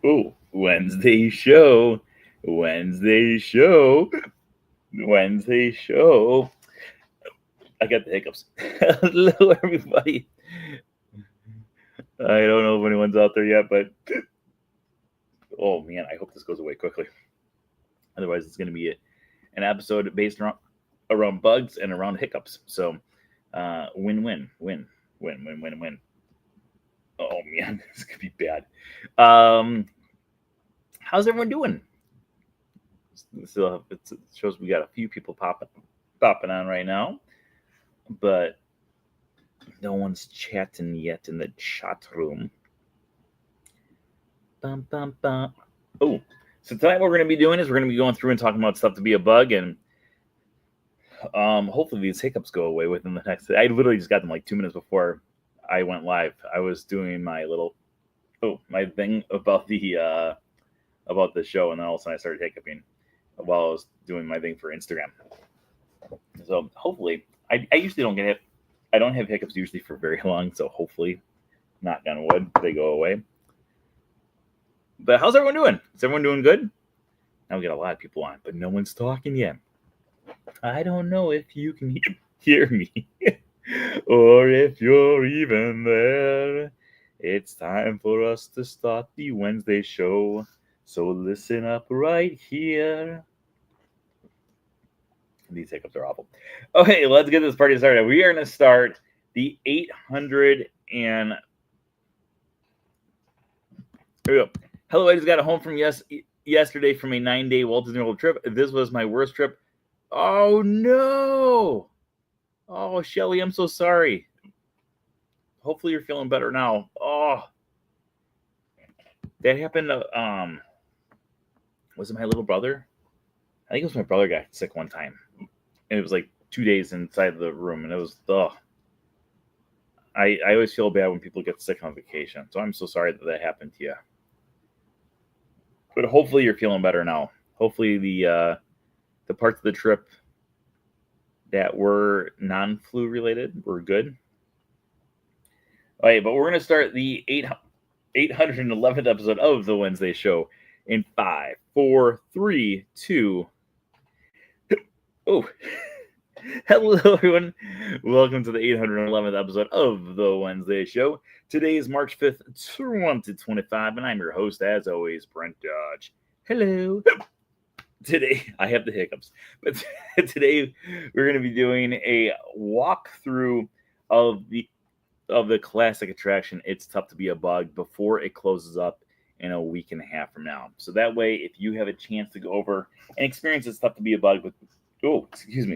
Oh, Wednesday show. Wednesday show. Wednesday show. I got the hiccups. Hello, everybody. I don't know if anyone's out there yet, but oh man, I hope this goes away quickly. Otherwise, it's going to be an episode based around bugs and around hiccups. So, win. Oh man, this could be bad. Um, how's everyone doing? So it shows we got a few people popping on right now, but no one's chatting yet in the chat room. Bum, bum, bum. Oh, so tonight what we're going to be doing is we're going to be going through and talking about stuff to be a bug, and hopefully these hiccups go away within the next. I literally just got them like 2 minutes before I went live. I was doing my my thing about the show, and then all of a sudden I started hiccuping while I was doing my thing for Instagram. So hopefully, I usually don't get hit. I don't have hiccups usually for very long, so hopefully, knock on wood, they go away. But how's everyone doing? Is everyone doing good? Now we got a lot of people on, but no one's talking yet. I don't know if you can hear me or if you're even there. It's time for us to start the Wednesday show, so listen up right here. These hiccups are awful. Okay, let's get this party started. We are going to start the 800 and... Here we go. Hello, I just got home from yesterday from a 9-day Walt Disney World trip. This was my worst trip. Oh, no. Oh, Shelly, I'm so sorry. Hopefully you're feeling better now. Oh, that happened. Was it my little brother? I think it was my brother got sick one time. And it was like 2 days inside the room. And it was, I always feel bad when people get sick on vacation. So I'm so sorry that happened to you. But hopefully you're feeling better now. Hopefully the parts of the trip that were non-flu related were good. All right, but we're going to start the 811th episode of the Wednesday show in 5, 4, 3, 2. Oh, hello everyone. Welcome to the 811th episode of the Wednesday show. Today is March 5th, 2025, and I'm your host, as always, Brent Dodge. Hello. Today, I have the hiccups, but today we're going to be doing a walkthrough of the classic attraction, It's Tough to Be a Bug, before it closes up in a week and a half from now. So that way, if you have a chance to go over and experience It's Tough to Be a Bug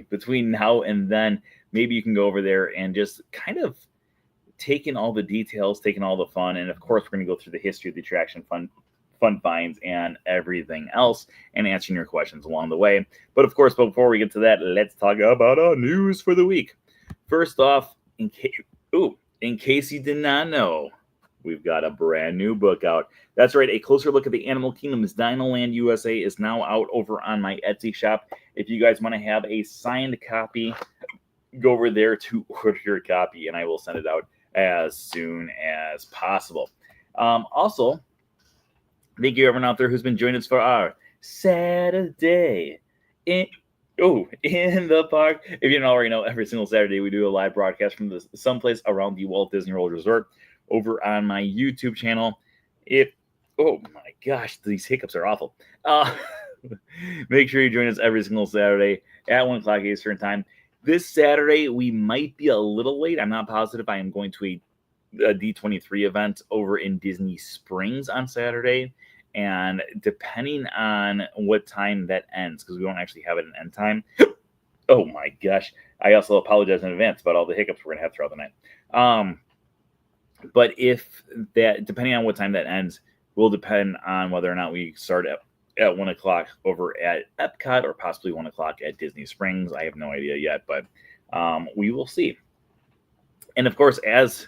between now and then, maybe you can go over there and just kind of take in all the details, take in all the fun, and of course, we're going to go through the history of the attraction, fun finds, and everything else, and answering your questions along the way. But of course, before we get to that, let's talk about our news for the week. First off, in case you did not know, we've got a brand new book out. That's right, A Closer Look at the Animal Kingdom's Dinoland USA is now out over on my Etsy shop. If you guys want to have a signed copy, go over there to order your copy, and I will send it out as soon as possible. Also, thank you everyone out there who's been joining us for our Saturday in the park. If you don't already know, every single Saturday we do a live broadcast from someplace around the Walt Disney World Resort over on my YouTube channel. Oh my gosh, these hiccups are awful. Make sure you join us every single Saturday at 1 o'clock Eastern Time. This Saturday, we might be a little late. I'm not positive. I am going to a D23 event over in Disney Springs on Saturday. And depending on what time that ends, because we don't actually have it an end time. Oh my gosh. I also apologize in advance about all the hiccups we're going to have throughout the night. But depending on what time that ends, will depend on whether or not we start at 1 o'clock over at Epcot or possibly 1 o'clock at Disney Springs. I have no idea yet, but we will see. And of course, as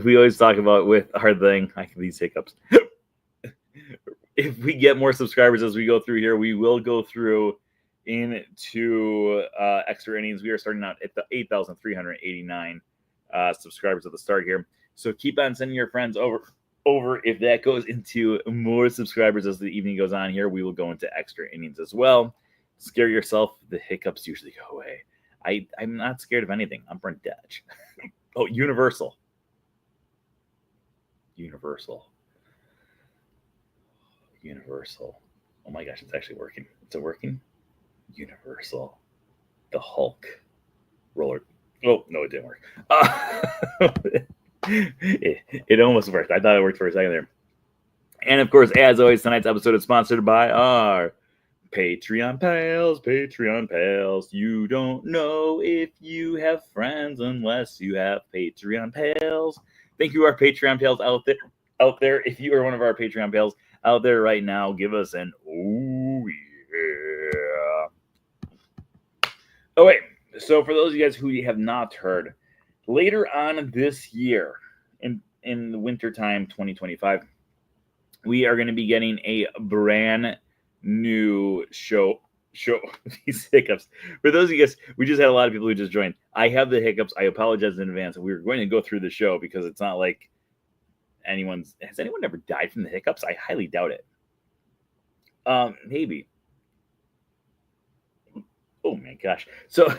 we always talk about with our thing, these hiccups. If we get more subscribers as we go through here, we will go through into extra innings. We are starting out at the 8,389 subscribers at the start here. So keep on sending your friends over over. If that goes into more subscribers as the evening goes on here, we will go into extra innings as well. Scare yourself. The hiccups usually go away. I'm not scared of anything. I'm Brent Dutch. Oh, Universal. Universal. Oh my gosh, it's actually working. Is it working? Universal. The Hulk. Roller. Oh, no, it didn't work. It almost worked. I thought it worked for a second there. And of course, as always, tonight's episode is sponsored by our Patreon pals. You don't know if you have friends unless you have Patreon pals. Thank you, our Patreon pals out there. If you are one of our Patreon pals out there right now, give us an oh yeah. Oh wait, so for those of you guys who have not heard, later on this year, in the wintertime 2025, we are going to be getting a brand new show. These hiccups. For those of you guys, we just had a lot of people who just joined. I have the hiccups. I apologize in advance. We were going to go through the show because it's not like has anyone ever died from the hiccups? I highly doubt it. Maybe. Oh my gosh. So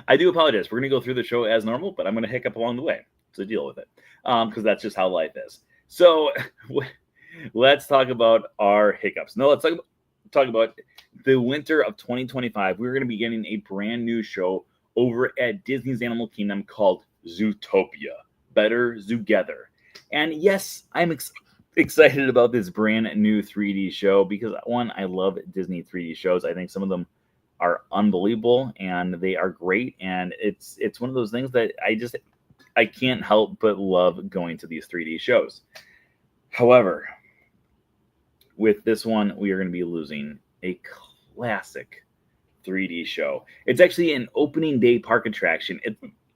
I do apologize. We're going to go through the show as normal, but I'm going to hiccup along the way to deal with it because that's just how life is. So let's talk about our hiccups. No, let's talk about the winter of 2025. We're going to be getting a brand new show over at Disney's Animal Kingdom called Zootopia, Better Together. And yes, I'm excited about this brand new 3D show because, one, I love Disney 3D shows. I think some of them are unbelievable and they are great. And it's one of those things that I can't help but love going to these 3D shows. However, with this one, we are going to be losing a classic 3D show. It's actually an opening day park attraction.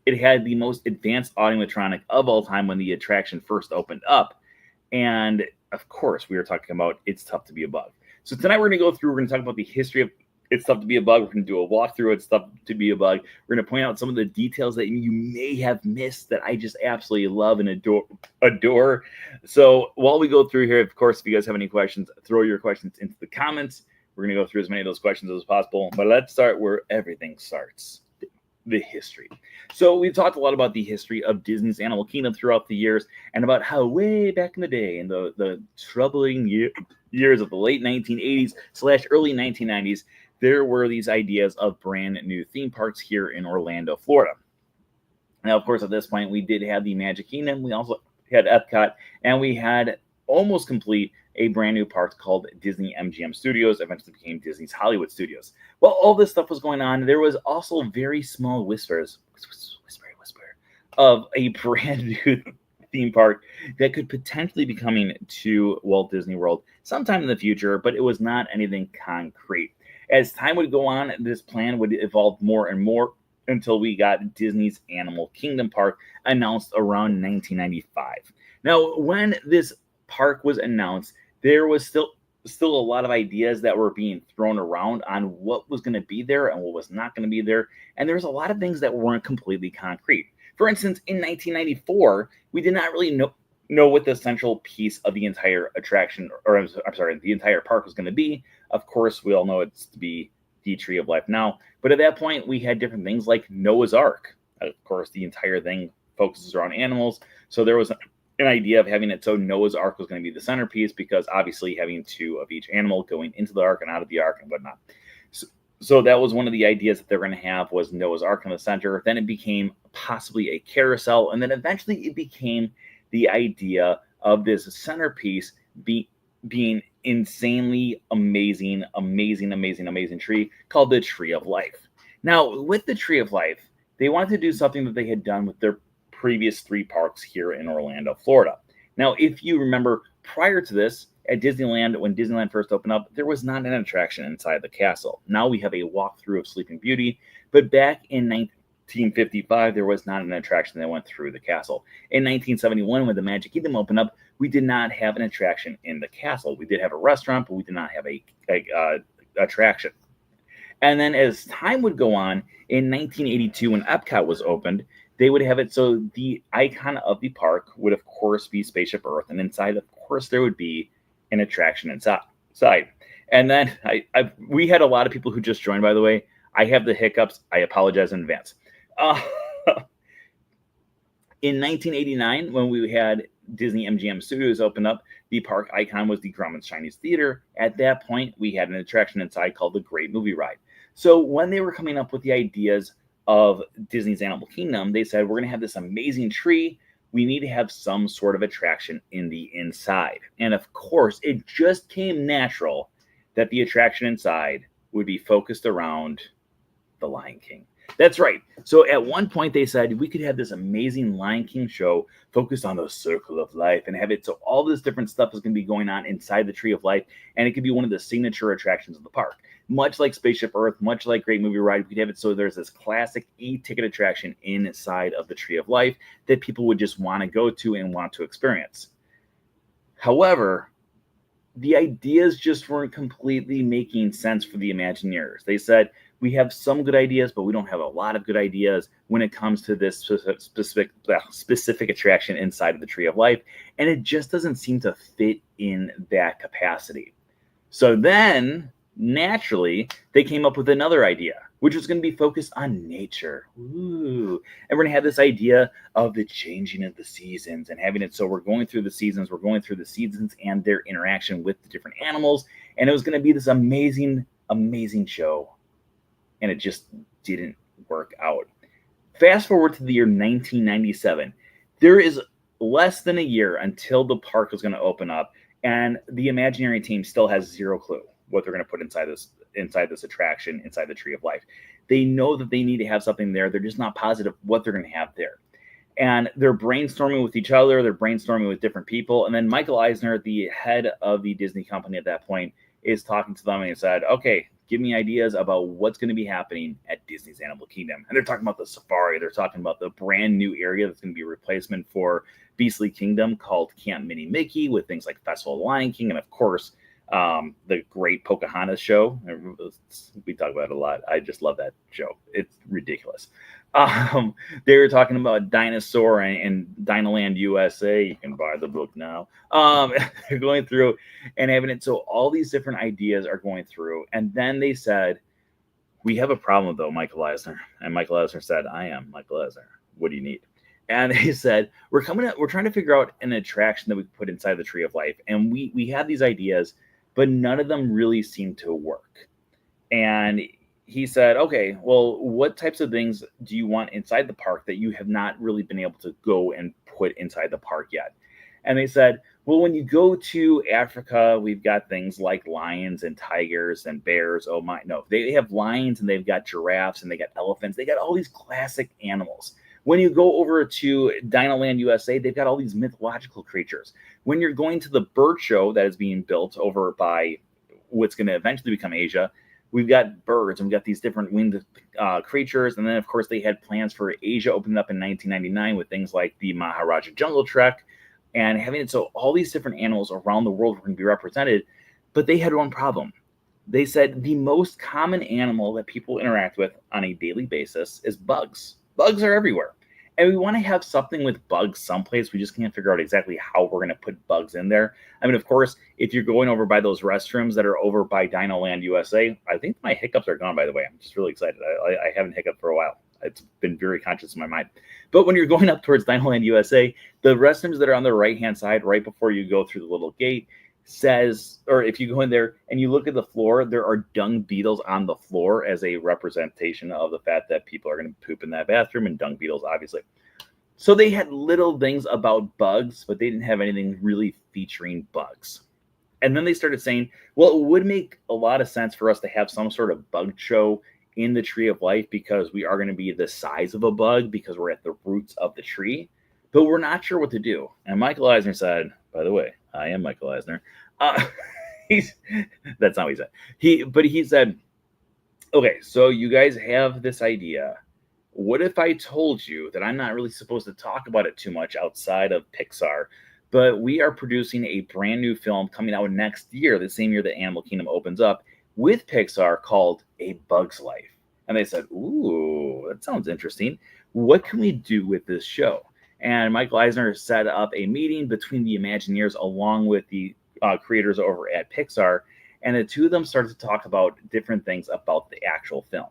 It had the most advanced animatronic of all time when the attraction first opened up. And of course, we are talking about It's Tough to Be a Bug. So tonight we're going to go through, we're going to talk about the history of It's Tough to Be a Bug. We're going to do a walkthrough. It's Tough to Be a Bug. We're going to point out some of the details that you may have missed that I just absolutely love and adore. So while we go through here, of course, if you guys have any questions, throw your questions into the comments. We're going to go through as many of those questions as possible. But let's start where everything starts. The history. So we've talked a lot about the history of Disney's Animal Kingdom throughout the years and about how way back in the day, in the troubling years of the late 1980s / early 1990s, there were these ideas of brand new theme parks here in Orlando, Florida. Now, of course, at this point, we did have the Magic Kingdom. We also had Epcot, and we had almost complete a brand new park called Disney MGM Studios, eventually became Disney's Hollywood Studios. While all this stuff was going on, there was also very small whispers of a brand new theme park that could potentially be coming to Walt Disney World sometime in the future, but it was not anything concrete. As time would go on, this plan would evolve more and more until we got Disney's Animal Kingdom Park announced around 1995. Now, when this park was announced, there was still a lot of ideas that were being thrown around on what was going to be there and what was not going to be there. And there was a lot of things that weren't completely concrete. For instance, in 1994, we did not really know what the central piece of the entire attraction, or I'm sorry, the entire park was going to be. Of course, we all know it's to be the Tree of Life now. But at that point, we had different things like Noah's Ark. Of course, the entire thing focuses around animals. So there was an idea of having it so Noah's Ark was going to be the centerpiece because obviously having two of each animal going into the ark and out of the ark and whatnot. So that was one of the ideas that they're going to have was Noah's Ark in the center. Then it became possibly a carousel. And then eventually it became the idea of this centerpiece being insanely amazing tree called the Tree of Life. Now, with the Tree of Life, they wanted to do something that they had done with their previous 3 parks here in Orlando, Florida. Now, if you remember, prior to this, at Disneyland, when Disneyland first opened up, there was not an attraction inside the castle. Now we have a walkthrough of Sleeping Beauty, but back in 1955, there was not an attraction that went through the castle. In 1971, when the Magic Kingdom opened up, we did not have an attraction in the castle. We did have a restaurant, but we did not have a attraction. And then as time would go on, in 1982, when Epcot was opened, they would have it so the icon of the park would, of course, be Spaceship Earth, and inside, of course, there would be an attraction inside. And then we had a lot of people who just joined, by the way. I have the hiccups. I apologize in advance. Uh, in 1989, when we had Disney MGM Studios open up, the park icon was the Grauman's Chinese Theater. At that point, we had an attraction inside called the Great Movie Ride. So when they were coming up with the ideas of Disney's Animal Kingdom, they said, we're going to have this amazing tree. We need to have some sort of attraction in the inside. And of course, it just came natural that the attraction inside would be focused around the Lion King. That's right. So at one point they said we could have this amazing Lion King show focused on the circle of life and have it so all this different stuff is going to be going on inside the Tree of Life, and it could be one of the signature attractions of the park. Much like Spaceship Earth, much like Great Movie Ride, we could have it so there's this classic e-ticket attraction inside of the Tree of Life that people would just want to go to and want to experience. However, the ideas just weren't completely making sense for the Imagineers. They said, we have some good ideas, but we don't have a lot of good ideas when it comes to this specific attraction inside of the Tree of Life, and it just doesn't seem to fit in that capacity. So then, naturally, they came up with another idea, which was going to be focused on nature. Ooh. And we're going to have this idea of the changing of the seasons and having it so we're going through the seasons and their interaction with the different animals, and it was going to be this amazing, amazing show. And it just didn't work out. Fast forward to the year 1997. There is less than a year until the park is going to open up, and the Imagineering team still has zero clue what they're going to put inside this attraction, inside the Tree of Life. They know that they need to have something there. They're just not positive what they're going to have there. And they're brainstorming with each other. They're brainstorming with different people. And then Michael Eisner, the head of the Disney company at that point, is talking to them and he said, okay, give me ideas about what's going to be happening at Disney's Animal Kingdom. And they're talking about the safari. They're talking about the brand new area that's going to be a replacement for Beastly Kingdom called Camp Mini Mickey, with things like Festival of the Lion King and, of course, the great Pocahontas show. We talk about it a lot. I just love that show. It's ridiculous. They were talking about Dinosaur and Dinoland USA. You can buy the book now. They're going through and having it so all these different ideas are going through, and then they said, we have a problem though, Michael Eisner. And Michael Eisner said, I am Michael Eisner. What do you need? And they said, we're trying to figure out an attraction that we can put inside the Tree of Life, and we have these ideas, but none of them really seem to work. And he said, okay, well, what types of things do you want inside the park that you have not really been able to go and put inside the park yet? And they said, well, when you go to Africa, we've got things like lions and tigers and bears. Oh my, no, they have lions and they've got giraffes and they got elephants. They got all these classic animals. When you go over to Dinoland USA, they've got all these mythological creatures. When you're going to the bird show that is being built over by what's going to eventually become Asia, we've got birds and we've got these different winged creatures. And then, of course, they had plans for Asia opening up in 1999 with things like the Maharaja Jungle Trek and having it so all these different animals around the world were going to be represented. But they had one problem. They said the most common animal that people interact with on a daily basis is bugs. Bugs are everywhere. And we want to have something with bugs someplace. We just can't figure out exactly how we're going to put bugs in there. I mean, of course, if you're going over by those restrooms that are over by Dinoland USA, I think my hiccups are gone, by the way. I'm just really excited. I haven't hiccuped for a while. It's been very conscious in my mind. But when you're going up towards Dinoland USA, the restrooms that are on the right-hand side, right before you go through the little gate, says, or if you go in there and you look at the floor, there are dung beetles on the floor as a representation of the fact that people are going to poop in that bathroom, and dung beetles, obviously. So they had little things about bugs, but they didn't have anything really featuring bugs. And then they started saying, well, it would make a lot of sense for us to have some sort of bug show in the Tree of Life because we are going to be the size of a bug because we're at the roots of the tree, but we're not sure what to do. And Michael Eisner said, by the way, I am Michael Eisner. That's not what he said. He said, okay, so you guys have this idea. What if I told you that I'm not really supposed to talk about it too much outside of Pixar, but we are producing a brand new film coming out next year, the same year that Animal Kingdom opens up, with Pixar called A Bug's Life. And they said, ooh, that sounds interesting. what can we do with this show? And Michael Eisner set up a meeting between the Imagineers along with the creators over at Pixar, and the two of them started to talk about different things about the actual film.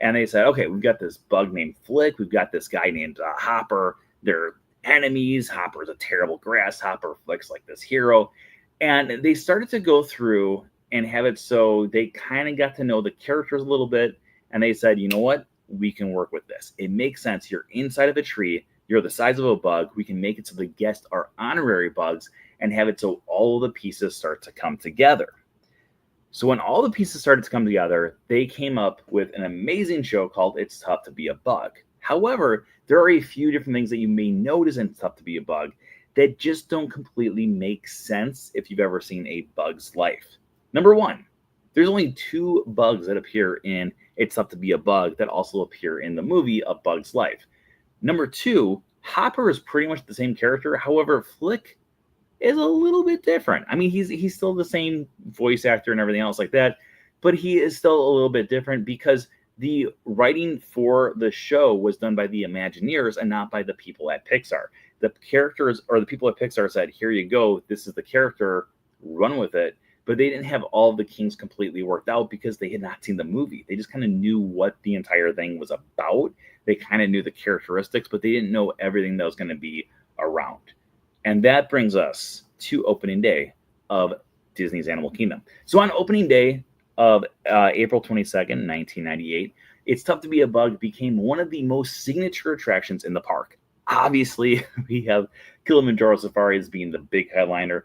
And they said, okay, we've got this bug named Flick, we've got this guy named Hopper. They're enemies. Hopper's a terrible grasshopper. Flick's like this hero. And they started to go through and have it so they kind of got to know the characters a little bit. And they said, you know what? We can work with this. It makes sense. You're inside of a tree. You're the size of a bug. We can make it so the guests are honorary bugs and have it so all of the pieces start to come together. So when all the pieces started to come together, they came up with an amazing show called It's Tough to Be a Bug. However, there are a few different things that you may notice in It's Tough to Be a Bug that just don't completely make sense if you've ever seen A Bug's Life. Number one, there's only 2 bugs that appear in It's Tough to Be a Bug that also appear in the movie A Bug's Life. Number 2, Hopper is pretty much the same character. However, Flick is a little bit different. I mean, he's still the same voice actor and everything else like that, but he is still a little bit different because the writing for the show was done by the Imagineers and not by the people at Pixar. The characters or the people at Pixar said, here you go, this is the character, run with it. But they didn't have all the kinks completely worked out because they had not seen the movie. They just kind of knew what the entire thing was about. They kind of knew the characteristics, but they didn't know everything that was going to be around. And that brings us to opening day of Disney's Animal Kingdom. So on opening day of April 22nd, 1998, It's Tough to Be a Bug became one of the most signature attractions in the park. Obviously, we have Kilimanjaro Safari as being the big headliner.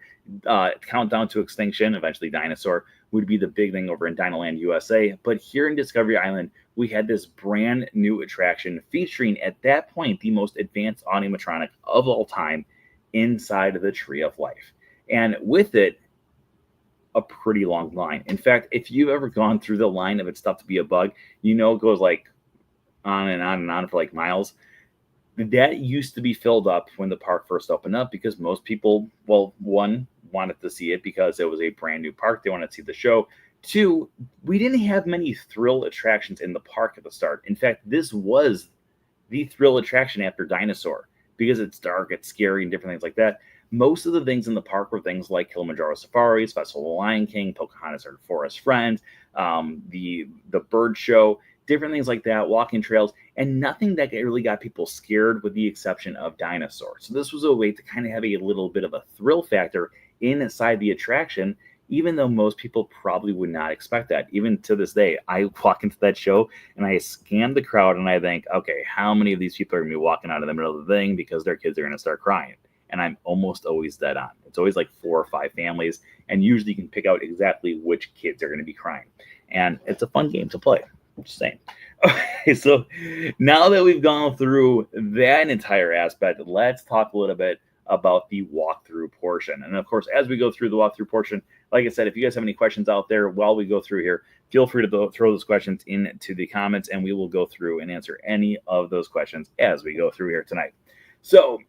Countdown to Extinction, eventually Dinosaur, would be the big thing over in Dinoland USA. But here in Discovery Island, we had this brand new attraction featuring, at that point, the most advanced animatronic of all time inside of the Tree of Life. And with it, a pretty long line. In fact, if you've ever gone through the line of It's Tough to Be a Bug, you know it goes like on and on and on for like miles. That used to be filled up when the park first opened up because most people, well, one, wanted to see it because it was a brand new park. They wanted to see the show. 2, we didn't have many thrill attractions in the park at the start. In fact, this was the thrill attraction after Dinosaur because it's dark, it's scary, and different things like that. Most of the things in the park were things like Kilimanjaro Safaris, Festival of the Lion King, Pocahontas and Her Forest Friend, the bird show, different things like that, walking trails, and nothing that really got people scared with the exception of Dinosaur. So this was a way to kind of have a little bit of a thrill factor inside the attraction, even though most people probably would not expect that. Even to this day, I walk into that show and I scan the crowd and I think, okay, how many of these people are going to be walking out of the middle of the thing because their kids are going to start crying? And I'm almost always dead on. It's always like 4 or 5 families, and usually you can pick out exactly which kids are going to be crying. And it's a fun game to play. I'm just saying. Okay, so now that we've gone through that entire aspect, let's talk a little bit about the walkthrough portion. And of course, as we go through the walkthrough portion, like I said, if you guys have any questions out there while we go through here, feel free to throw those questions into the comments, and we will go through and answer any of those questions as we go through here tonight. So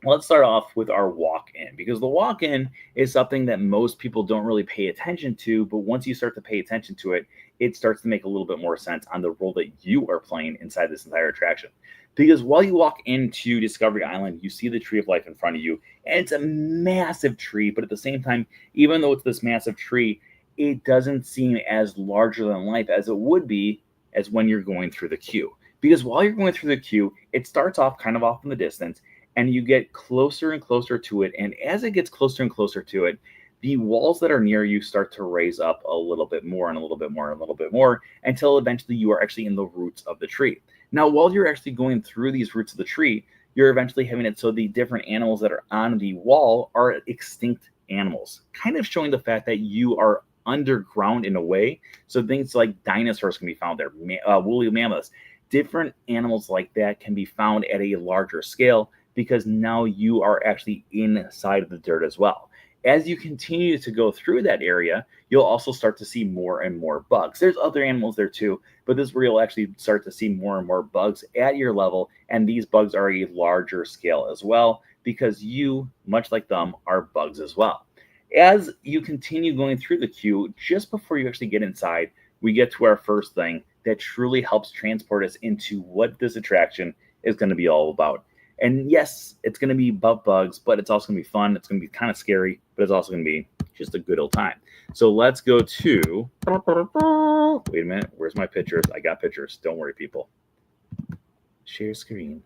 let's start off with our walk-in, because the walk-in is something that most people don't really pay attention to, but once you start to pay attention to it, it starts to make a little bit more sense on the role that you are playing inside this entire attraction. Because while you walk into Discovery Island, you see the Tree of Life in front of you, and it's a massive tree, but at the same time, even though it's this massive tree, it doesn't seem as larger than life as it would be as when you're going through the queue. Because while you're going through the queue, it starts off kind of off in the distance, and you get closer and closer to it. And as it gets closer and closer to it, the walls that are near you start to raise up a little bit more and a little bit more and a little bit more until eventually you are actually in the roots of the tree. Now, while you're actually going through these roots of the tree, you're eventually having it so the different animals that are on the wall are extinct animals, kind of showing the fact that you are underground in a way. So things like dinosaurs can be found there, woolly mammoths, different animals like that can be found at a larger scale, because now you are actually inside of the dirt as well. As you continue to go through that area, you'll also start to see more and more bugs. There's other animals there too, but this is where you'll actually start to see more and more bugs at your level, and these bugs are a larger scale as well, because you, much like them, are bugs as well. As you continue going through the queue, just before you actually get inside, we get to our first thing that truly helps transport us into what this attraction is going to be all about. And yes, it's going to be about bugs, but it's also going to be fun. It's going to be kind of scary, but it's also going to be just a good old time. So let's go to, wait a minute, where's my pictures? I got pictures. Don't worry, people. Share screen.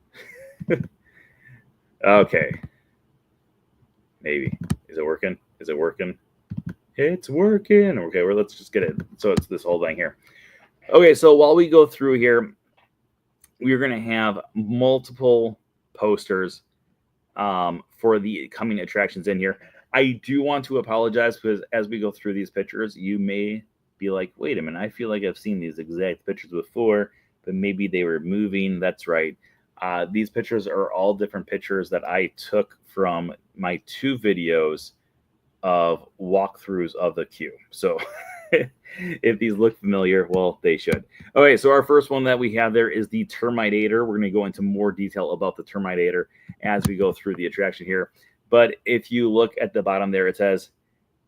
Okay. Maybe. Is it working? Is it working? It's working. Okay, well, let's just get it. So it's this whole thing here. Okay, so while we go through here, we're going to have multiple posters for the coming attractions in here. I do want to apologize because as we go through these pictures, you may be like, wait a minute, I feel like I've seen these exact pictures before, but maybe they were moving. That's right. These pictures are all different pictures that I took from my 2 videos of walkthroughs of the queue. So if these look familiar, well, they should. Okay, so our first one that we have there is the Terminator. We're going to go into more detail about the Terminator as we go through the attraction here. But if you look at the bottom there, it says,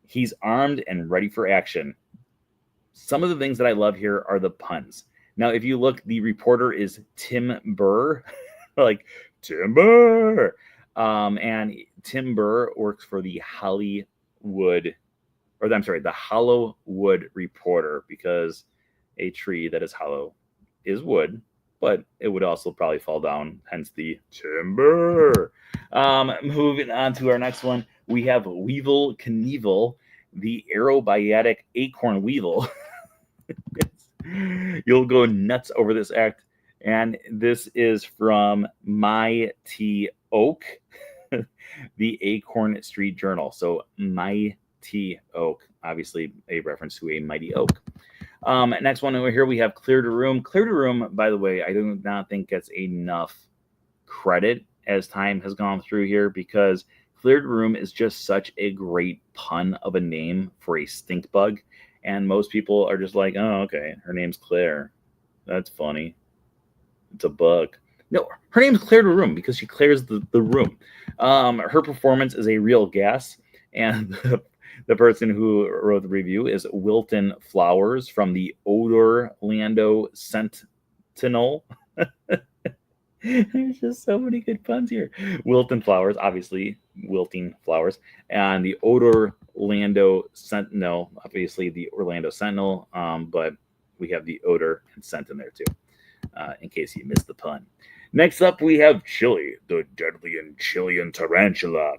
he's armed and ready for action. Some of the things that I love here are the puns. Now, if you look, the reporter is Tim Burr, like Tim Burr. And Tim Burr works for the Hollywood, or I'm sorry, the Hollow Wood Reporter, because a tree that is hollow is wood, but it would also probably fall down, hence the timber. Moving on to our next one, we have Weevil Knievel, the aerobatic acorn weevil. You'll go nuts over this act. And this is from Mighty Oak, the Acorn Street Journal. So Mighty Oak, obviously a reference to a mighty oak. Next one over here, we have Clear to Room. Clear to Room, by the way, I do not think gets enough credit as time has gone through here, because Clear to Room is just such a great pun of a name for a stink bug. And most people are just like, oh, okay, her name's Claire. That's funny. It's a bug. No, her name's Claire to Room because she clears the room. Her performance is a real gas. And the person who wrote the review is Wilton Flowers from the Orlando Sentinel. There's just so many good puns here. Wilton Flowers, obviously, wilting flowers. And the Orlando Sentinel, obviously the Orlando Sentinel, but we have the odor and scent in there too, in case you missed the pun. Next up, we have Chili, the deadly and Chilean tarantula.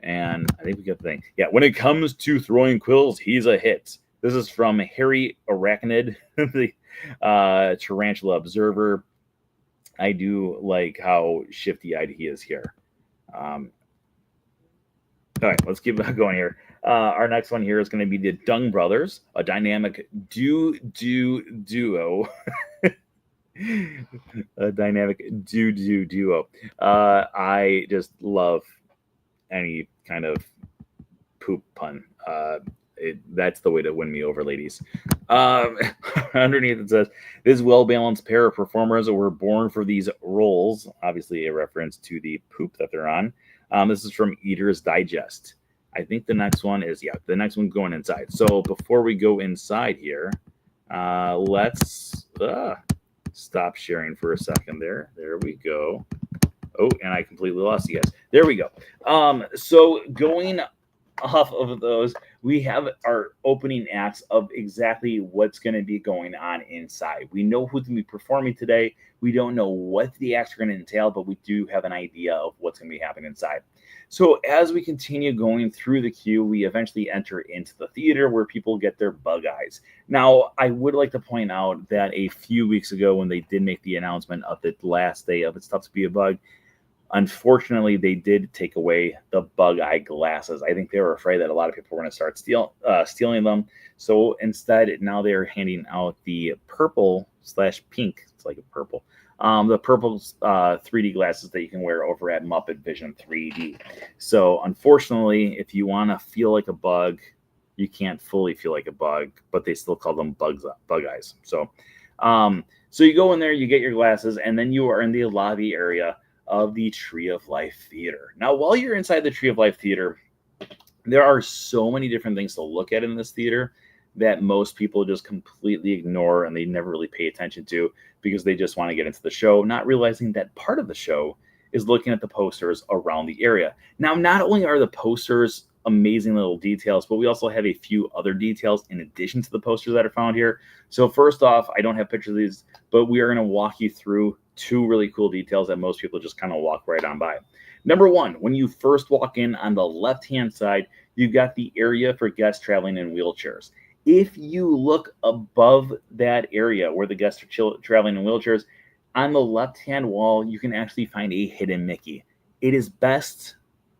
And I think we got the thing. Yeah, when it comes to throwing quills, he's a hit. This is from Harry Arachnid, the Tarantula Observer. I do like how shifty-eyed he is here. All right, let's keep going here. Our next one here is going to be the Dung Brothers, a dynamic duo. A dynamic duo. I just love any kind of poop pun. That's the way to win me over, ladies. Underneath it says, this well-balanced pair of performers were born for these roles. Obviously a reference to the poop that they're on. This is from Eater's Digest. I think the next one is, yeah, the next one's going inside. So before we go inside here, let's stop sharing for a second there. There we go. Oh, and I completely lost you guys. There we go. So going off of those, we have our opening acts of exactly what's going to be going on inside. We know who's going to be performing today. We don't know what the acts are going to entail, but we do have an idea of what's going to be happening inside. So as we continue going through the queue, we eventually enter into the theater where people get their bug eyes. Now, I would like to point out that a few weeks ago when they did make the announcement of the last day of It's Tough to Be a Bug, unfortunately, they did take away the bug eye glasses. I think they were afraid that a lot of people were going to start stealing them. So instead, now they're handing out the purple/pink. It's like a purple. The purple 3D glasses that you can wear over at Muppet Vision 3D. So unfortunately, if you want to feel like a bug, you can't fully feel like a bug, but they still call them bug eyes. So you go in there, you get your glasses, and then you are in the lobby area of the Tree of Life Theater. Now, while you're inside the Tree of Life Theater, there are so many different things to look at in this theater that most people just completely ignore and they never really pay attention to because they just want to get into the show, not realizing that part of the show is looking at the posters around the area. Now, not only are the posters amazing little details, but we also have a few other details in addition to the posters that are found here. So first off, I don't have pictures of these, but we are going to walk you through two really cool details that most people just kind of walk right on by. Number one, when you first walk in on the left-hand side, you've got the area for guests traveling in wheelchairs. If you look above that area where the guests are traveling in wheelchairs, on the left-hand wall, you can actually find a hidden Mickey. It is best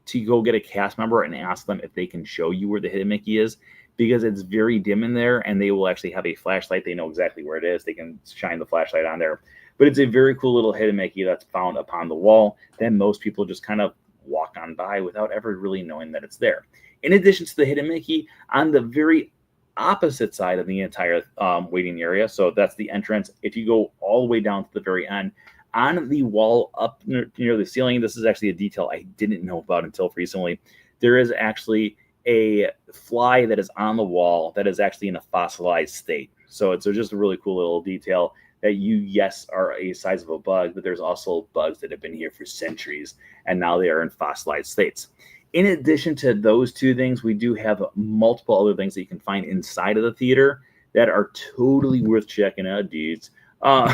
to go get a cast member and ask them if they can show you where the hidden Mickey is, because it's very dim in there and they will actually have a flashlight. They know exactly where it is. They can shine the flashlight on there. But it's a very cool little hidden Mickey that's found upon the wall that most people just kind of walk on by without ever really knowing that it's there. In addition to the hidden Mickey, on the very opposite side of the entire waiting area, so that's the entrance. If you go all the way down to the very end, on the wall up near the ceiling, this is actually a detail I didn't know about until recently. There is actually a fly that is on the wall that is actually in a fossilized state. So it's just a really cool little detail that you, yes, are a size of a bug, but there's also bugs that have been here for centuries, and now they are in fossilized states. In addition to those two things, we do have multiple other things that you can find inside of the theater that are totally worth checking out, dudes. To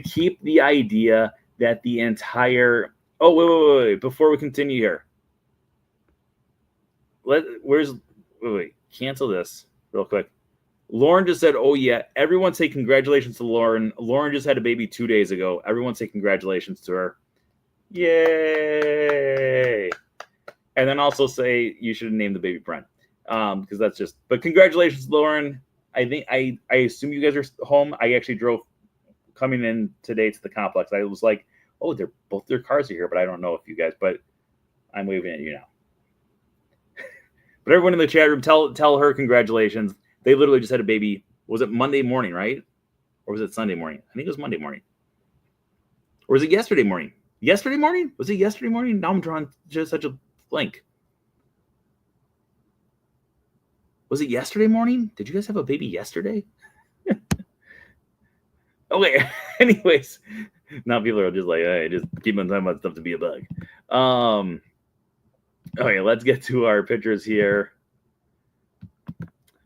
keep the idea that the entire... Oh, wait. Before we continue here, wait. Cancel this real quick. Lauren just said, oh, yeah. Everyone say congratulations to Lauren. Lauren just had a baby 2 days ago. Everyone say congratulations to her. Yay. And then also say you should have named the baby Brent. Because that's just... But congratulations, Lauren. I assume you guys are home. I actually drove coming in today to the complex. I was like, oh, both their cars are here, but I don't know if you guys... But I'm waving at you now. But everyone in the chat room, tell her congratulations. They literally just had a baby. Was it Monday morning, right? Or was it Sunday morning? I think it was Monday morning. Or was it yesterday morning? Yesterday morning? Was it yesterday morning? Now I'm drawing just such a blank. Was it yesterday morning? Did you guys have a baby yesterday? Okay. Anyways, now people are just like, hey, just keep on talking about stuff to be a bug. Okay, let's get to our pictures here.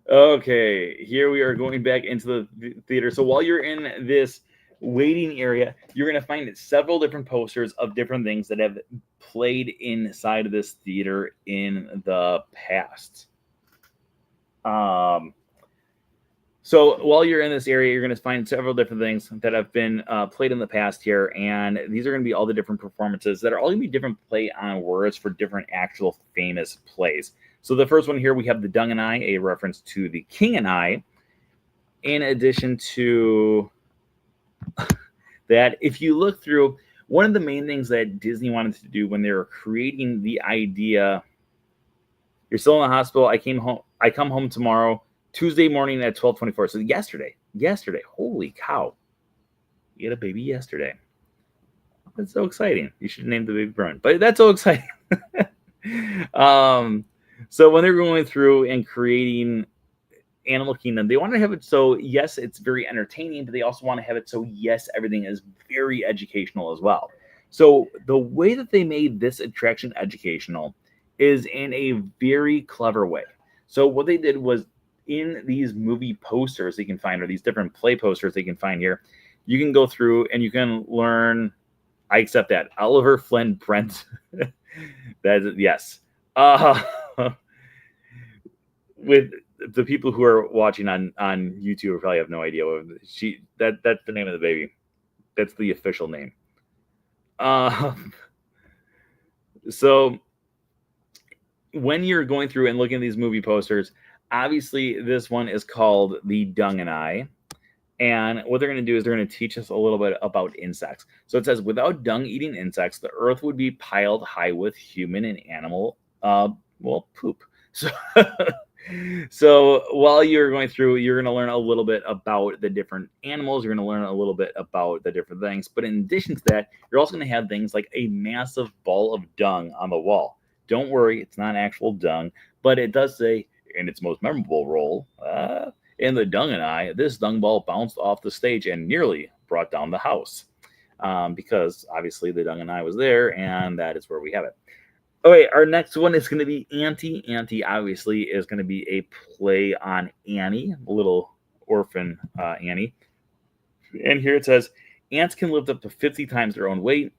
Okay, here we are going back into the theater. So while you're in this waiting area, you're going to find several different posters of different things that have played inside of this theater in the past. So while you're in this area, you're going to find several different things that have been played in the past here. And these are going to be all the different performances that are all going to be different play on words for different actual famous plays. So the first one here, we have The Dung and I, a reference to The King and I. In addition to that, if you look through, one of the main things that Disney wanted to do when they were creating the idea, you're still in the hospital, I come home tomorrow, Tuesday morning at 12:24. So yesterday, holy cow. You had a baby yesterday. That's so exciting. You should name the baby Brian, but that's so exciting. So when they're going through and creating Animal Kingdom, they want to have it so, yes, it's very entertaining, but they also want to have it so, yes, everything is very educational as well. So the way that they made this attraction educational is in a very clever way. So what they did was, in these movie posters you can find, or these different play posters they can find here, you can go through and you can learn, I accept that, Oliver, Flynn, Brent. That is, yes. With the people who are watching on YouTube probably have no idea what that's the name of the baby. That's the official name. So when you're going through and looking at these movie posters, obviously this one is called The Dung and I. And what they're going to do is they're going to teach us a little bit about insects. So it says, without dung-eating insects, the earth would be piled high with human and animal, poop. So while you're going through, you're going to learn a little bit about the different animals. You're going to learn a little bit about the different things. But in addition to that, you're also going to have things like a massive ball of dung on the wall. Don't worry, it's not actual dung, but it does say in its most memorable role, in The Dung and I, this dung ball bounced off the stage and nearly brought down the house. Because obviously The Dung and I was there, and that is where we have it. Okay, our next one is going to be Auntie. Auntie obviously is going to be a play on Annie, little orphan Annie. And here it says, ants can lift up to 50 times their own weight.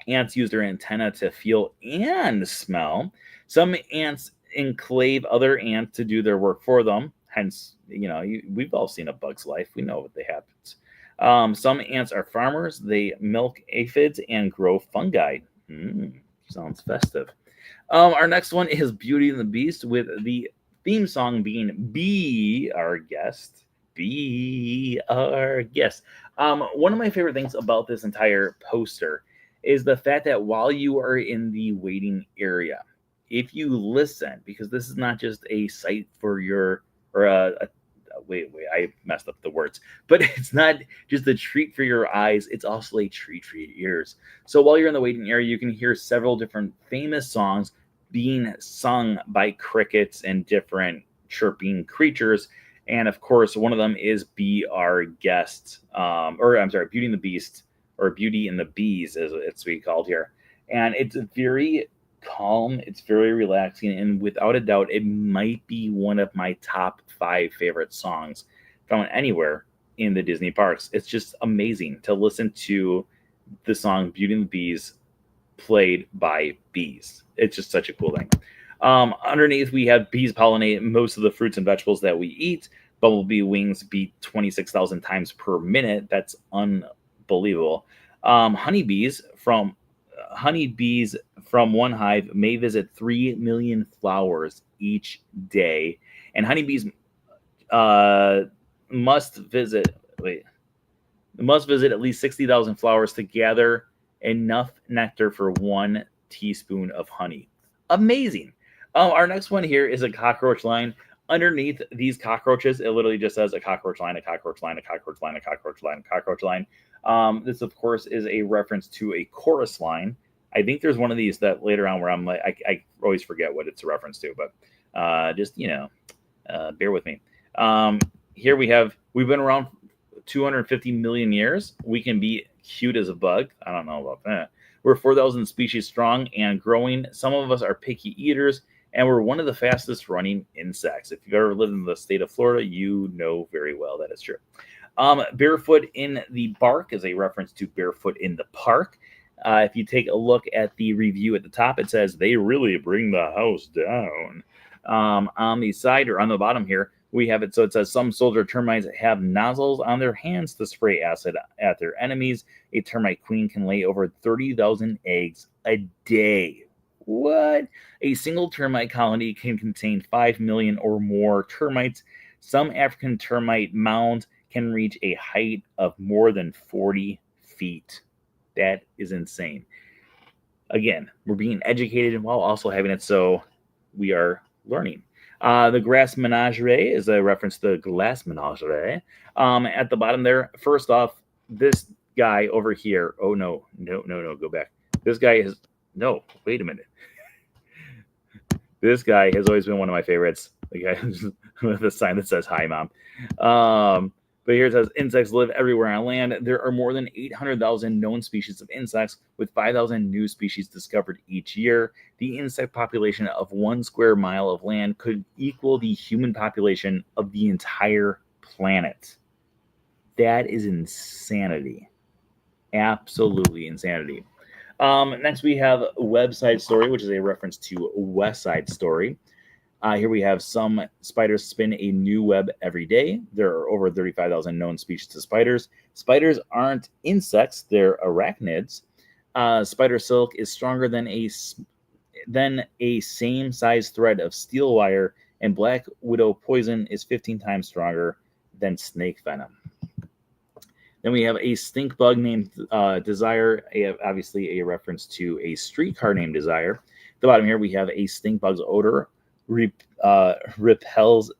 Ants use their antenna to feel and smell. Some ants enclave other ants to do their work for them. Hence, we've all seen A Bug's Life. We know what they happens. Some ants are farmers. They milk aphids and grow fungi. Sounds festive. Our next one is Beauty and the Beast, with the theme song being Be Our Guest. Be Our Guest. One of my favorite things about this entire poster is the fact that while you are in the waiting area, if you listen, because this is not just a site for your, or wait, I messed up the words, but it's not just a treat for your eyes, it's also a treat for your ears. So while you're in the waiting area, you can hear several different famous songs being sung by crickets and different chirping creatures. And of course, one of them is Be Our Guest, Beauty and the Beast, or Beauty and the Bees, as it's being called here. And it's very calm, it's very relaxing, and without a doubt, it might be one of my top 5 favorite songs found anywhere in the Disney parks. It's just amazing to listen to the song Beauty and the Bees played by bees. It's just such a cool thing. Underneath, we have bees pollinate most of the fruits and vegetables that we eat. Bumblebee wings beat 26,000 times per minute. That's unbelievable. Honeybees from one hive may visit 3 million flowers each day, and honeybees must visit at least 60,000 flowers to gather enough nectar for 1 teaspoon of honey. Amazing. Our next one here is a cockroach line. Underneath these cockroaches, it literally just says a cockroach line, a cockroach line, a cockroach line, a cockroach line, a cockroach line. This, of course, is a reference to a chorus line. I think there's one of these that later on where I'm like, I always forget what it's a reference to, but just, bear with me. Here we've been around 250 million years. We can be cute as a bug. I don't know about that. We're 4,000 species strong and growing. Some of us are picky eaters, and we're one of the fastest running insects. If you've ever lived in the state of Florida, you know very well that is true. Barefoot in the bark is a reference to barefoot in the park. If you take a look at the review at the top, it says they really bring the house down. On the side, or on the bottom here, we have it. So it says some soldier termites have nozzles on their hands to spray acid at their enemies. A termite queen can lay over 30,000 eggs a day. What? A single termite colony can contain 5 million or more termites. Some African termite mounds can reach a height of more than 40 feet. That is insane. Again, we're being educated while also having it, so we are learning. The grass menagerie is a reference to the glass menagerie. At the bottom there, first off, this guy over here. Oh, no, go back. This guy is, no, wait a minute. This guy has always been one of my favorites. The guy with a sign that says, "Hi, Mom." But here it says, insects live everywhere on land. There are more than 800,000 known species of insects, with 5,000 new species discovered each year. The insect population of 1 square mile of land could equal the human population of the entire planet. That is insanity. Absolutely insanity. Next, we have Web Side Story, which is a reference to West Side Story. Here we have some spiders spin a new web every day. There are over 35,000 known species of spiders. Spiders aren't insects, they're arachnids. Spider silk is stronger than a same-size thread of steel wire, and black widow poison is 15 times stronger than snake venom. Then we have a stink bug named Desire, obviously a reference to a streetcar named Desire. At the bottom here, we have a stink bug's odor repels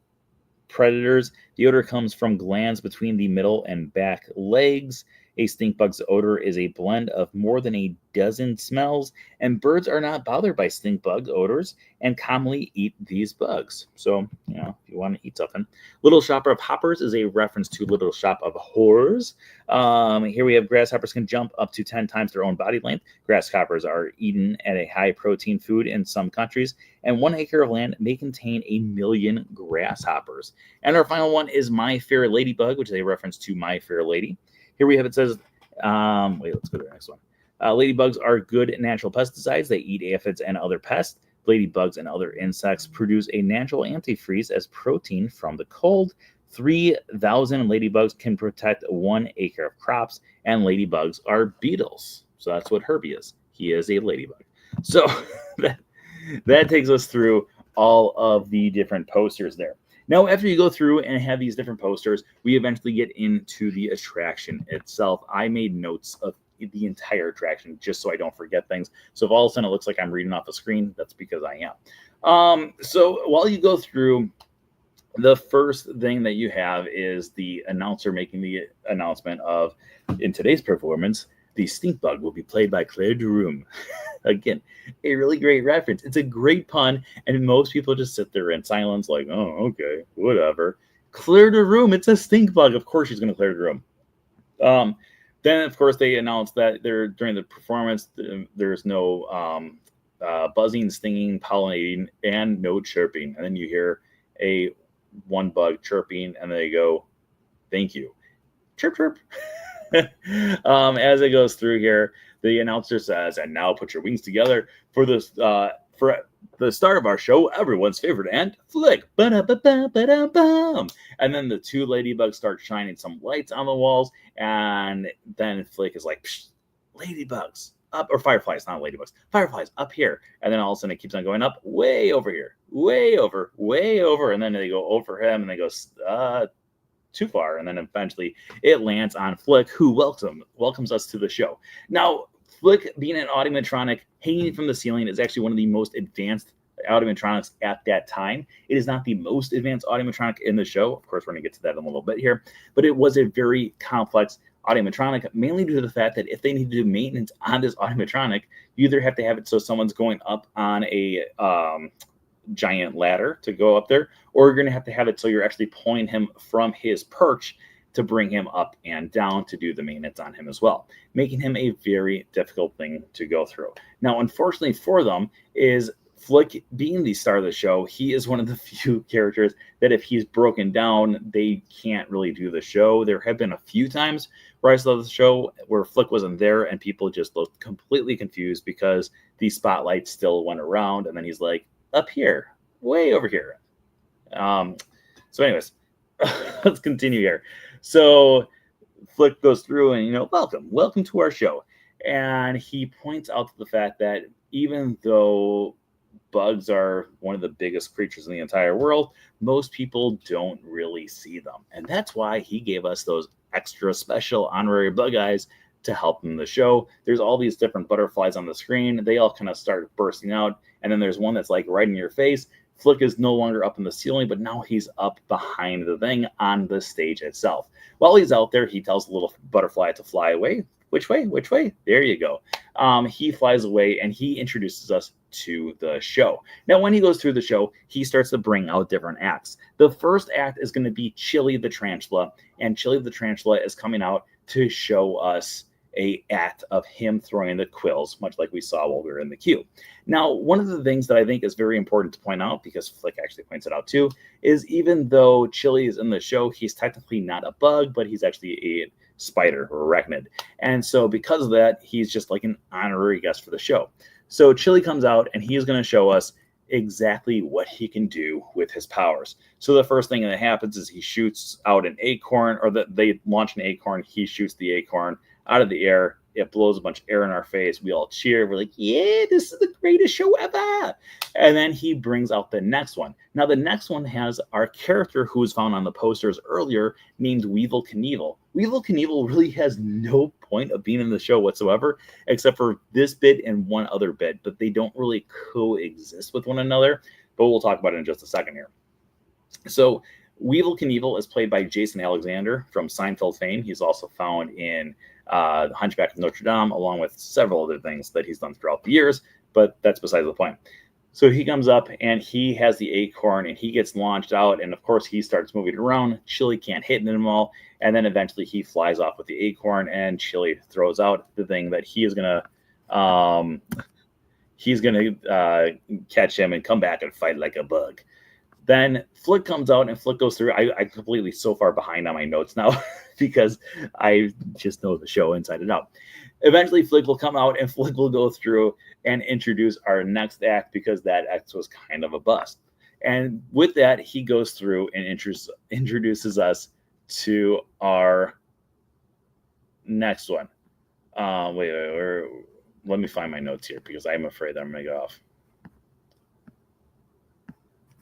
predators. The odor comes from glands between the middle and back legs. A stink bug's odor is a blend of more than a dozen smells, and birds are not bothered by stink bug odors and commonly eat these bugs. So, if you want to eat something. Little Shop of Hoppers is a reference to Little Shop of Horrors. Here we have grasshoppers can jump up to 10 times their own body length. Grasshoppers are eaten at a high protein food in some countries, and 1 acre of land may contain 1 million grasshoppers. And our final one is My Fair Ladybug, which is a reference to My Fair Lady. Here we have it says, let's go to the next one. Ladybugs are good natural pesticides. They eat aphids and other pests. Ladybugs and other insects produce a natural antifreeze as protein from the cold. 3,000 ladybugs can protect 1 acre of crops, and ladybugs are beetles. So that's what Herbie is. He is a ladybug. So that takes us through all of the different posters there. Now, after you go through and have these different posters, we eventually get into the attraction itself. I made notes of the entire attraction just so I don't forget things. So if all of a sudden it looks like I'm reading off the screen, that's because I am. So while you go through, the first thing that you have is the announcer making the announcement of, in today's performance, the stink bug will be played by Claire de Room. Again, a really great reference. It's a great pun, and most people just sit there in silence like, oh, okay, whatever. Claire de Room, it's a stink bug. Of course she's going to Claire de Room. Then, of course, they announced that during the performance, there's no buzzing, stinging, pollinating, and no chirping. And then you hear one bug chirping, and they go, thank you. Chirp, chirp. As it goes through here, the announcer says, and now put your wings together for this for the start of our show, everyone's favorite ant, Flick. Ba-da-ba-ba-ba-da-bum. And then the 2 ladybugs start shining some lights on the walls, and then Flick is like, psh, ladybugs up, or fireflies, not ladybugs, fireflies up here. And then all of a sudden it keeps on going up, way over here, way over, way over, and then they go over him, and they go too far, and then eventually it lands on Flick, who welcomes us to the show. Now, Flick, being an automatronic hanging from the ceiling, is actually one of the most advanced automatronics at that time. It is not the most advanced automatronic in the show. Of course, we're going to get to that in a little bit here, but it was a very complex automatronic, mainly due to the fact that if they need to do maintenance on this automatronic, you either have to have it so someone's going up on a giant ladder to go up there, or you're going to have it so you're actually pulling him from his perch to bring him up and down to do the maintenance on him as well, making him a very difficult thing to go through. Now, unfortunately for them, is Flick, being the star of the show, he is one of the few characters that if he's broken down, they can't really do the show. There have been a few times where I saw the show where Flick wasn't there and people just looked completely confused because the spotlight still went around, and then he's like, up here, way over here. So anyways, let's continue here. So Flick goes through and, welcome to our show. And he points out the fact that even though bugs are one of the biggest creatures in the entire world, most people don't really see them. And that's why he gave us those extra special honorary bug eyes to help in the show. There's all these different butterflies on the screen. They all kind of start bursting out. And then there's one that's like right in your face. Flick is no longer up in the ceiling, but now he's up behind the thing on the stage itself. While he's out there, he tells the little butterfly to fly away. Which way? Which way? There you go. He flies away, and he introduces us to the show. Now, when he goes through the show, he starts to bring out different acts. The first act is going to be Chili the Tarantula, and Chili the Tarantula is coming out to show us a act of him throwing the quills, much like we saw while we were in the queue. Now, one of the things that I think is very important to point out, because Flick actually points it out too, is even though Chili is in the show, he's technically not a bug, but he's actually a spider or arachnid. And so because of that, he's just like an honorary guest for the show. So Chili comes out and he is going to show us exactly what he can do with his powers. So the first thing that happens is he shoots out an acorn, or they launch an acorn. He shoots the acorn out of the air. It blows a bunch of air in our face. We all cheer. We're like, yeah, this is the greatest show ever. And then he brings out the next one. Now, the next one has our character who was found on the posters earlier named Weevil Knievel. Weevil Knievel really has no point of being in the show whatsoever, except for this bit and one other bit, but they don't really coexist with one another. But we'll talk about it in just a second here. So Weevil Knievel is played by Jason Alexander from Seinfeld fame. He's also found in The Hunchback of Notre Dame, along with several other things that he's done throughout the years, but that's besides the point. So he comes up and he has the acorn and he gets launched out. And of course, he starts moving around. Chili can't hit them all. And then eventually he flies off with the acorn and Chili throws out the thing that he's going to catch him and come back and fight like a bug. Then Flick comes out and Flick goes through. I'm completely so far behind on my notes now because I just know the show inside and out. Eventually, Flick will come out and Flick will go through and introduce our next act because that act was kind of a bust. And with that, he goes through and introduces us to our next one. Let me find my notes here because I'm afraid that I'm going to go off.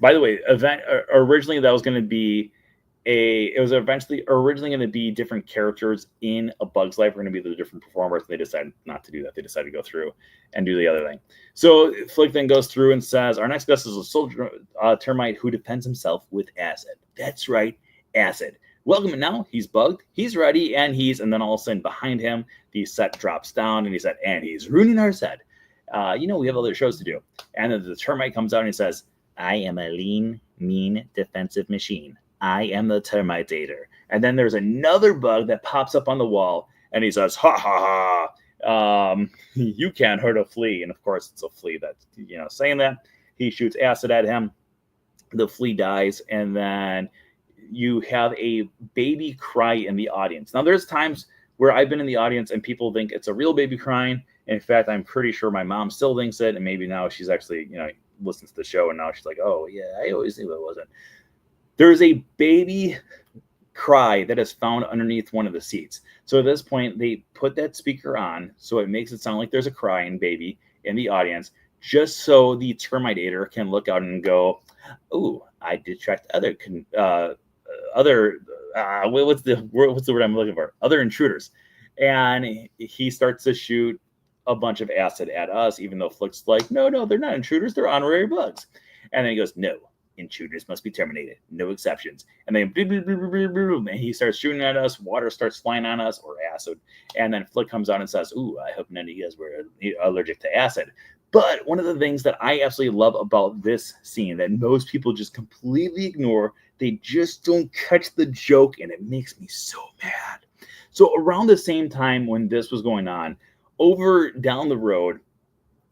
By the way, originally that was going to be originally going to be different characters in A Bug's Life. We're going to be the different performers. They decided not to do that. They decided to go through and do the other thing. So Flick then goes through and says, our next guest is a soldier termite who defends himself with acid. That's right, acid. Welcome now. He's bugged. He's ready. And then all of a sudden behind him, the set drops down and he said, and he's ruining our set. We have other shows to do. And then the termite comes out and he says, I am a lean, mean, defensive machine. I am the termitator. And then there's another bug that pops up on the wall, and he says, ha, ha, ha, you can't hurt a flea. And, of course, it's a flea that's, saying that. He shoots acid at him. The flea dies, and then you have a baby cry in the audience. Now, there's times where I've been in the audience, and people think it's a real baby crying. In fact, I'm pretty sure my mom still thinks it, and maybe now she's actually, listens to the show, and now she's like, oh, yeah, I always knew it wasn't. There's a baby cry that is found underneath one of the seats. So at this point, they put that speaker on so it makes it sound like there's a crying baby in the audience, just so the termitator can look out and go, "Ooh, I detect other what's the word I'm looking for? Other intruders." And he starts to shoot a bunch of acid at us, even though Flick's like, "No, they're not intruders; they're honorary bugs." And then he goes, "No. Intruders must be terminated. No exceptions." And then and he starts shooting at us. Water starts flying on us, or acid. And then Flick comes out and says, "Ooh, I hope none of you guys were allergic to acid." But one of the things that I absolutely love about this scene that most people just completely ignore, they just don't catch the joke, and it makes me so mad. So around the same time when this was going on, over down the road,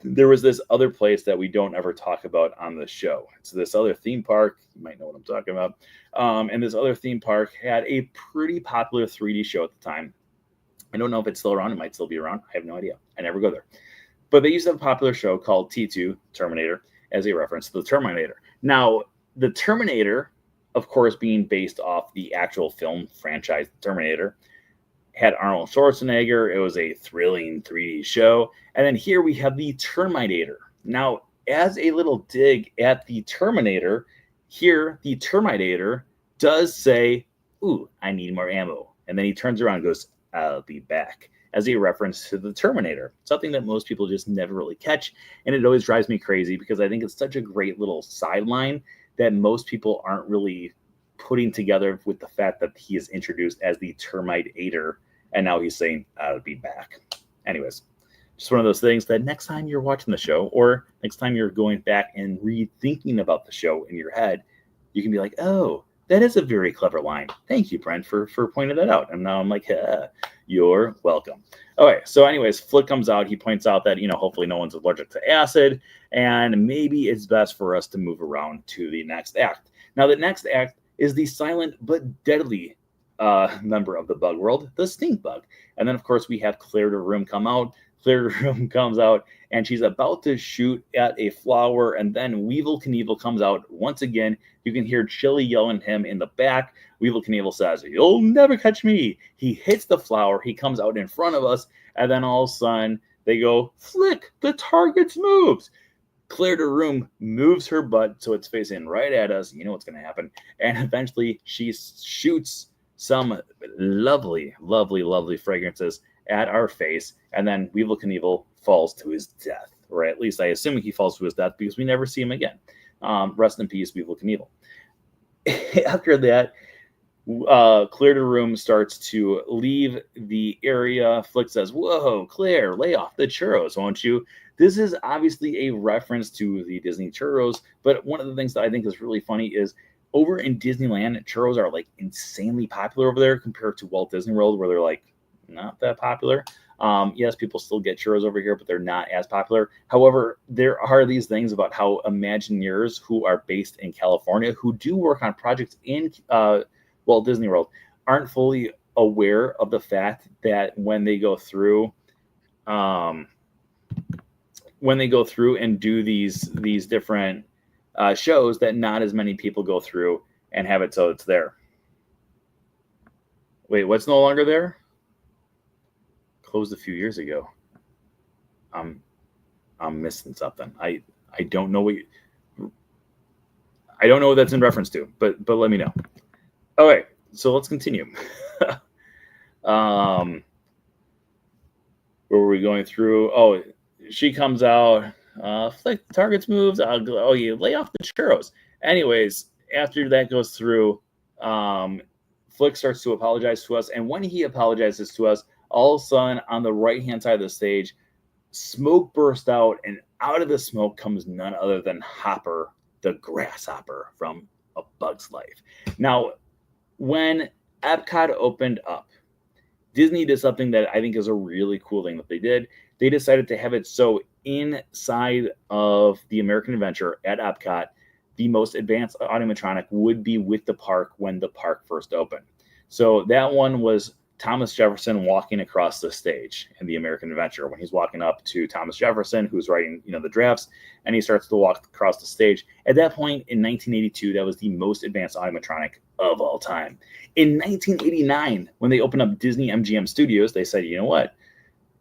there was this other place that we don't ever talk about on the show. It's this other theme park. You might know what I'm talking about. And this other theme park had a pretty popular 3D show at the time. I don't know if it's still around. It might still be around. I have no idea. I never go there. But they used to have a popular show called T2, Terminator, as a reference to the Terminator. Now, the Terminator, of course, being based off the actual film franchise Terminator, had Arnold Schwarzenegger. It was a thrilling 3D show. And then here we have the Terminator. Now, as a little dig at the Terminator, here the Terminator does say, "Ooh, I need more ammo." And then he turns around and goes, "I'll be back," as a reference to the Terminator. Something that most people just never really catch. And it always drives me crazy because I think it's such a great little sideline that most people aren't really putting together with the fact that he is introduced as the Terminator. And now he's saying, "I'll be back." Anyways, just one of those things that next time you're watching the show or next time you're going back and rethinking about the show in your head, you can be like, "Oh, that is a very clever line. Thank you, Brent, for pointing that out." And now I'm like, "You're welcome." Okay, so anyways, Flick comes out. He points out that, hopefully no one's allergic to acid. And maybe it's best for us to move around to the next act. Now, the next act is the silent but deadly member of the bug world, the stink bug. And then, of course, we have Claire de Room come out. Claire de Room comes out, and she's about to shoot at a flower, and then Weevil Knievel comes out. Once again, you can hear Chili yelling at him in the back. Weevil Knievel says, "You'll never catch me." He hits the flower. He comes out in front of us, and then all of a sudden, they go, "Flick, the target's moves." Claire de Room moves her butt so it's facing right at us. You know what's going to happen. And eventually, she shoots some lovely, lovely, lovely fragrances at our face, and then Weevil Knievel falls to his death, or at least I assume he falls to his death because we never see him again. Rest in peace, Weevil Knievel. After that, Claire de Room starts to leave the area. Flick says, "Whoa, Claire, lay off the churros, won't you?" This is obviously a reference to the Disney churros, but one of the things that I think is really funny is over in Disneyland, churros are like insanely popular over there compared to Walt Disney World, where they're like not that popular. Yes, people still get churros over here, but they're not as popular. However, there are these things about how Imagineers who are based in California, who do work on projects in Walt Disney World, aren't fully aware of the fact that when they go through and do these different shows, that not as many people go through and have it so it's there. Wait, what's no longer there? Closed a few years ago. I'm missing something. I don't know I don't know what that's in reference to, but let me know. Okay, so let's continue. Where were we going through? Oh, she comes out. Flick targets moves. Oh, you lay off the churros. Anyways, after that goes through, Flick starts to apologize to us, and when he apologizes to us, all of a sudden on the right-hand side of the stage, smoke burst out, and out of the smoke comes none other than Hopper, the grasshopper from A Bug's Life. Now, when Epcot opened up, Disney did something that I think is a really cool thing that they did. They decided to have it so inside of the American Adventure at Epcot, the most advanced animatronic would be with the park when the park first opened. So that one was Thomas Jefferson walking across the stage in the American Adventure. When he's walking up to Thomas Jefferson, who's writing, the drafts, and he starts to walk across the stage. At that point in 1982, that was the most advanced animatronic of all time. In 1989, when they opened up Disney MGM Studios, they said, you know what?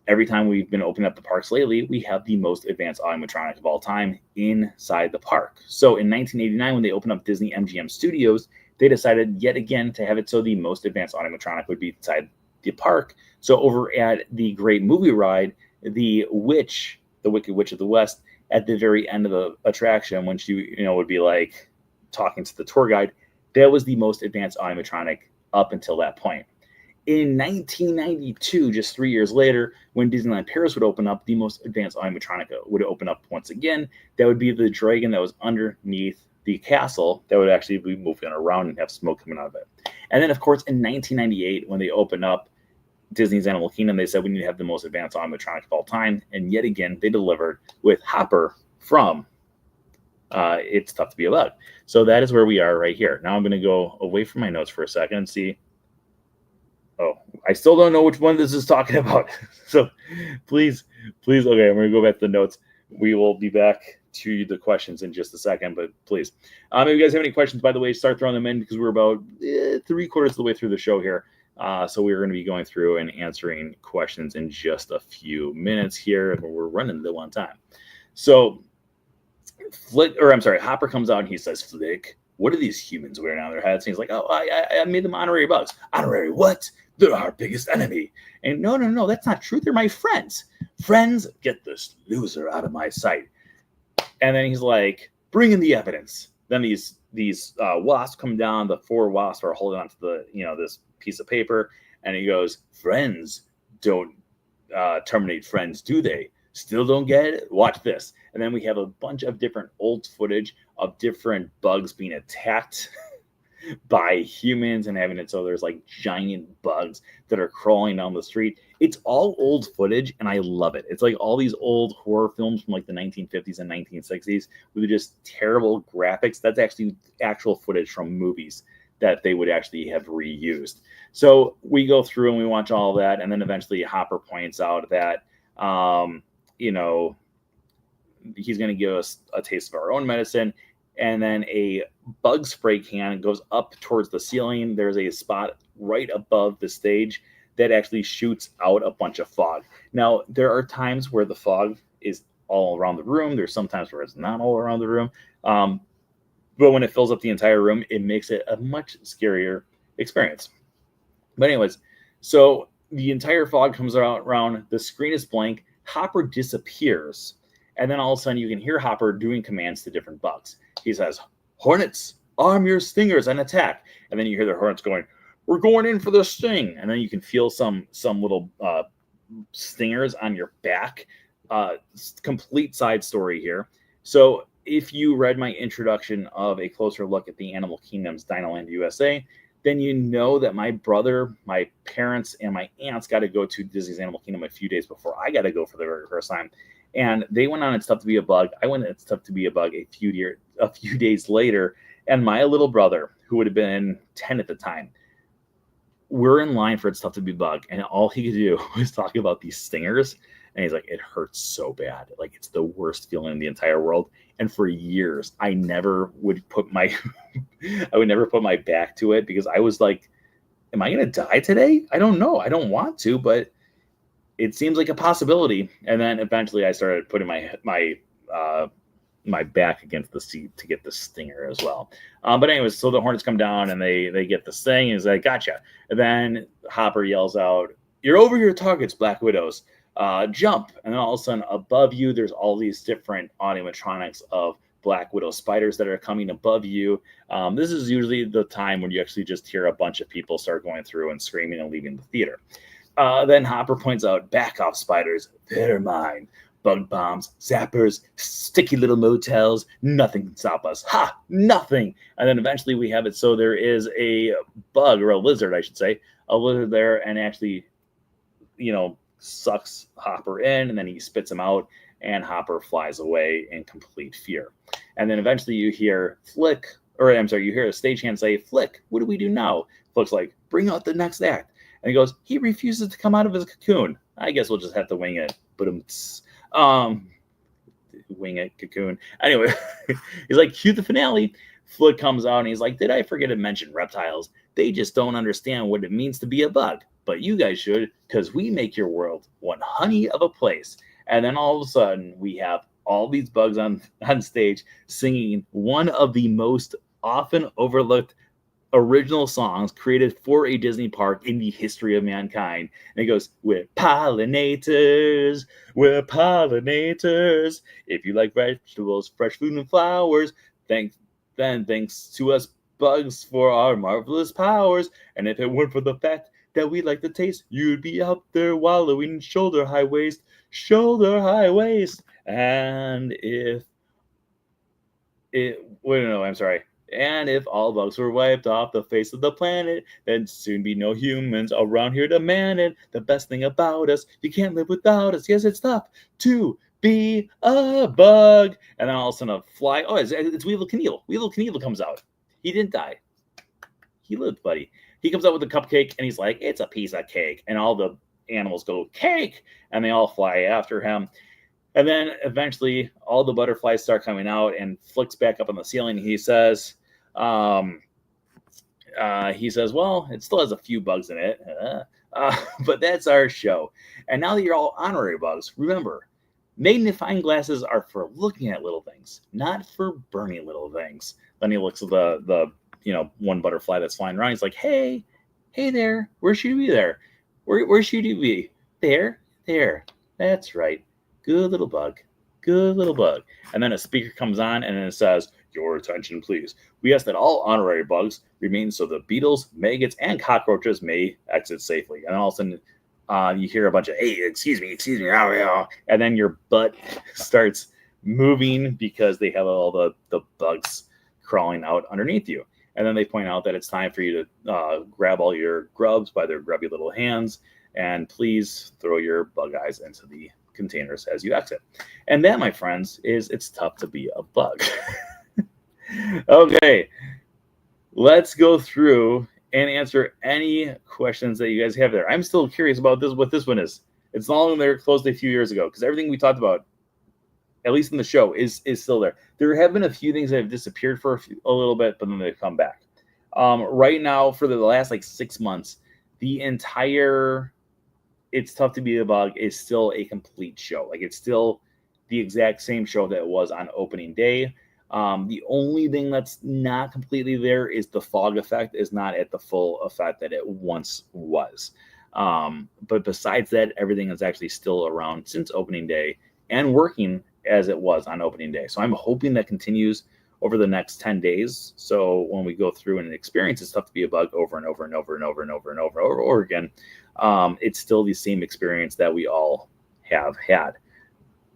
Every time we've been opening up the parks lately, we have the most advanced animatronic of all time inside the park. So in 1989, when they opened up Disney MGM Studios, they decided yet again to have it so the most advanced animatronic would be inside the park. So over at the Great Movie Ride, the Wicked Witch of the West, at the very end of the attraction, when she would be like talking to the tour guide, that was the most advanced animatronic up until that point. In 1992, just 3 years later, when Disneyland Paris would open up, the most advanced animatronic would open up once again. That would be the dragon that was underneath the castle that would actually be moving around and have smoke coming out of it. And then, of course, in 1998, when they opened up Disney's Animal Kingdom, they said we need to have the most advanced animatronic of all time. And yet again, they delivered with Hopper from It's Tough to Be a Bug. So that is where we are right here. Now I'm going to go away from my notes for a second and see. Oh, I still don't know which one this is talking about. So please, okay, I'm going to go back to the notes. We will be back to the questions in just a second, but please. If you guys have any questions, by the way, start throwing them in because we're about 3/4 of the way through the show here. So we're going to be going through and answering questions in just a few minutes here. We're running low on time. So Hopper comes out and he says, Flick, what are these humans wearing on their heads? And he's like, oh, I made them honorary bugs. Honorary what? They're our biggest enemy. And no, that's not true. They're my friends. Friends, get this loser out of my sight. And then he's like, bring in the evidence. Then these wasps come down. The 4 wasps are holding onto the this piece of paper, and he goes, friends don't terminate friends, do they? Still don't get it? Watch this. And then we have a bunch of different old footage of different bugs being attacked by humans and having it so there's like giant bugs that are crawling down the street. It's all old footage, and I love it. It's like all these old horror films from like the 1950s and 1960s with just terrible graphics. That's actually actual footage from movies that they would actually have reused. So we go through and we watch all of that, and then eventually Hopper points out that he's going to give us a taste of our own medicine. And then a bug spray can goes up towards the ceiling. There's a spot right above the stage that actually shoots out a bunch of fog. Now, there are times where the fog is all around the room. There's sometimes where it's not all around the room. But when it fills up the entire room, it makes it a much scarier experience. But anyways, so the entire fog comes around. The screen is blank. Hopper disappears. And then all of a sudden, you can hear Hopper doing commands to different bugs. He says, Hornets, arm your stingers and attack. And then you hear the hornets going, we're going in for this sting. And then you can feel some little stingers on your back. Complete side story here. So if you read my introduction of A Closer Look at the Animal Kingdom's Dinoland USA, then you know that my brother, my parents, and my aunts got to go to Disney's Animal Kingdom a few days before I got to go for the very first time. And they went on It's Tough to Be a Bug. I went on It's Tough to Be a Bug a few days later. And my little brother, who would have been 10 at the time, we're in line for It's Tough to Be a Bug. And all he could do was talk about these stingers. And he's like, it hurts so bad. Like, it's the worst feeling in the entire world. And for years, I never would put my back to it, because I was like, am I going to die today? I don't know. I don't want to, but it seems like a possibility. And then eventually I started putting my back against the seat to get the stinger as well. But anyways, so the Hornets come down and they get the sting, and he's like, gotcha. And then Hopper yells out, you're over your targets, Black Widows. Jump. And then all of a sudden above you, there's all these different animatronics of Black Widow spiders that are coming above you. This is usually the time when you actually just hear a bunch of people start going through and screaming and leaving the theater. Then Hopper points out, back off, spiders. They're mine. Bug bombs, zappers, sticky little motels. Nothing can stop us. Ha! Nothing. And then eventually we have it so there is a bug, or a lizard, I should say, a lizard there, and actually, sucks Hopper in, and then he spits him out, and Hopper flies away in complete fear. And then eventually you hear you hear a stagehand say, Flick, what do we do now? Flick's like, bring out the next act. And he goes, he refuses to come out of his cocoon. I guess we'll just have to wing it. But wing it, cocoon. Anyway, he's like, cue the finale. Flick comes out and he's like, did I forget to mention reptiles? They just don't understand what it means to be a bug. But you guys should, because we make your world one honey of a place. And then all of a sudden, we have all these bugs on stage singing one of the most often overlooked original songs created for a Disney park in the history of mankind. And it goes, we're pollinators, If you like vegetables, fresh food, and flowers, thanks to us bugs for our marvelous powers. And if it weren't for the fact that we like the taste, you'd be out there wallowing shoulder high waist. And and if all bugs were wiped off the face of the planet, then soon be no humans around here to man it. The best thing about us, you can't live without us. Yes, it's tough to be a bug. And then all of a sudden a fly, it's Weevil Knievel. Weevil Knievel comes out. He didn't die. He lived, buddy. He comes out with a cupcake, and he's like, it's a piece of cake. And all the animals go, cake! And they all fly after him. And then eventually all the butterflies start coming out, and Flick's back up on the ceiling. He says, well, it still has a few bugs in it, but that's our show. And now that you're all honorary bugs, remember, magnifying glasses are for looking at little things, not for burning little things. Then he looks at the one butterfly that's flying around. He's like, hey there, where should you be there? Where should you be? There. That's right. Good little bug. And then a speaker comes on, and it says, your attention, please. We ask that all honorary bugs remain so the beetles, maggots, and cockroaches may exit safely. And all of a sudden, you hear a bunch of, hey, excuse me, and then your butt starts moving because they have all the bugs crawling out underneath you. And then they point out that it's time for you to grab all your grubs by their grubby little hands, and please throw your bug eyes into the containers as you exit. And that, my friends, is It's Tough to Be a Bug. Okay, let's go through and answer any questions that you guys have there. I'm still curious about what this one is. It's no longer closed a few years ago, because everything we talked about, at least in the show, is still there. There have been a few things that have disappeared for a little bit, but then they've come back. Right now, for the last 6 months, the entire It's Tough to Be a Bug is still a complete show. It's still the exact same show that it was on opening day. The only thing that's not completely there is the fog effect is not at the full effect that it once was. But besides that, everything is actually still around since opening day and working as it was on opening day. So I'm hoping that continues. over the next 10 days. So when we go through and experience this stuff to be a bug over and over and over and over and over and over and over again, it's still the same experience that we all have had.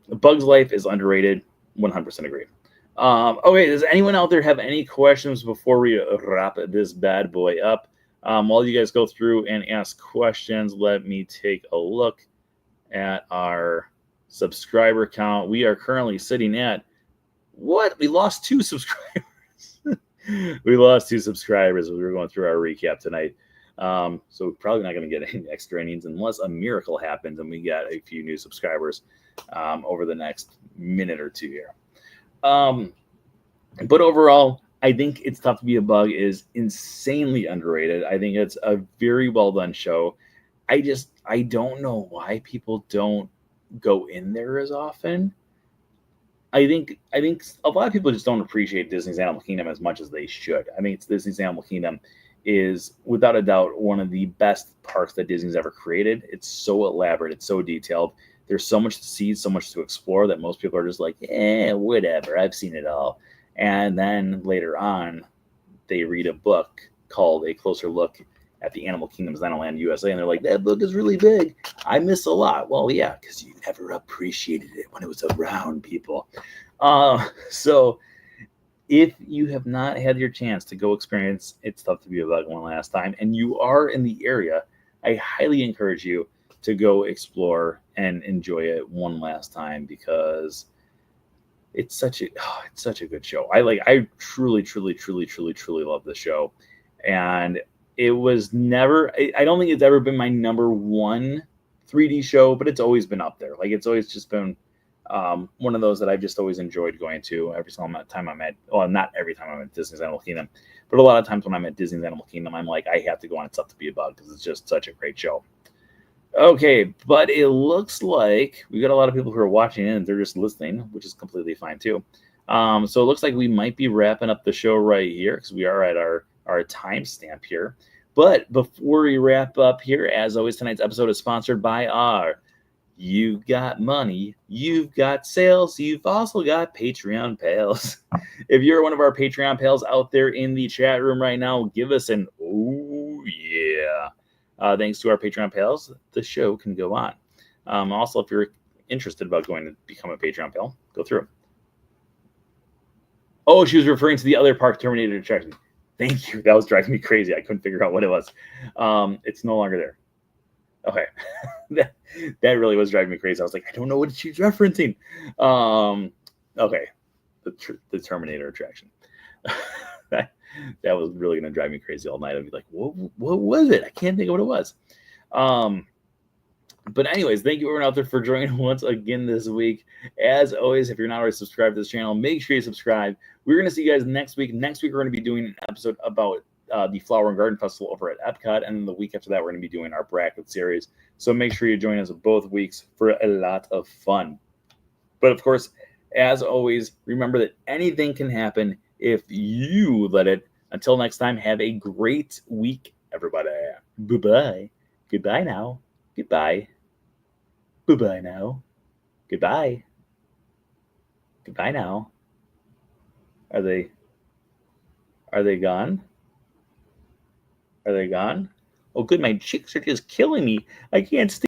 Bug's life is underrated. 100% agree. Okay, does anyone out there have any questions before we wrap this bad boy up? While you guys go through and ask questions, let me take a look at our subscriber count. We are currently sitting at what? We lost 2 subscribers. We lost 2 subscribers as we were going through our recap tonight. So we're probably not going to get any extra innings unless a miracle happens and we get a few new subscribers over the next minute or two here. But overall, I think It's Tough to Be a Bug is insanely underrated. I think it's a very well done show. I don't know why people don't go in there as often. I think a lot of people just don't appreciate Disney's Animal Kingdom as much as they should. I think Disney's Animal Kingdom is without a doubt one of the best parks that Disney's ever created. It's so elaborate, it's so detailed. There's so much to see, so much to explore that most people are just like, whatever, I've seen it all. And then later on, they read a book called A Closer Look at the Animal Kingdom's Land USA, and they're like, that book is really big. I miss a lot. Well, yeah, because you never appreciated it when it was around, people. So if you have not had your chance to go experience It's Tough to Be a Bug one last time, and you are in the area, I highly encourage you to go explore and enjoy it one last time, because it's such a good show. I truly love the show. And it was never, I don't think it's ever been my number one 3D show, but it's always been up there. Like, it's always just been one of those that I've just always enjoyed going to every single time I'm at, well, not every time I'm at Disney's Animal Kingdom, but a lot of times when I'm at Disney's Animal Kingdom, I'm like, I have to go on It's Tough to Be a Bug because it's just such a great show. Okay, but it looks like we got a lot of people who are watching and they're just listening, which is completely fine too. So it looks like we might be wrapping up the show right here because we are at our timestamp here. But before we wrap up here, as always, tonight's episode is sponsored by our You've Got Money, You've Got Sales, You've also got Patreon pals. If you're one of our Patreon pals out there in the chat room right now, give us an oh yeah. Thanks to our Patreon pals, the show can go on. Also, if you're interested about going to become a Patreon pal, go through. Oh, she was referring to the other Park Terminator attraction. Thank you. That was driving me crazy. I couldn't figure out what it was. It's no longer there. Okay. that really was driving me crazy. I was like, I don't know what she's referencing. Okay. The Terminator attraction. that was really going to drive me crazy all night. I'd be like, what was it? I can't think of what it was. But anyways, thank you everyone out there for joining once again this week. As always, if you're not already subscribed to this channel, make sure you subscribe. We're going to see you guys next week. Next week, we're going to be doing an episode about the Flower and Garden Festival over at Epcot. And then the week after that, we're going to be doing our bracket series. So make sure you join us both weeks for a lot of fun. But of course, as always, remember that anything can happen if you let it. Until next time, have a great week, everybody. Bye-bye. Goodbye now. Goodbye. Bye-bye now. Goodbye. Goodbye now. Are they gone? Are they gone? Oh, good. My cheeks are just killing me. I can't stay.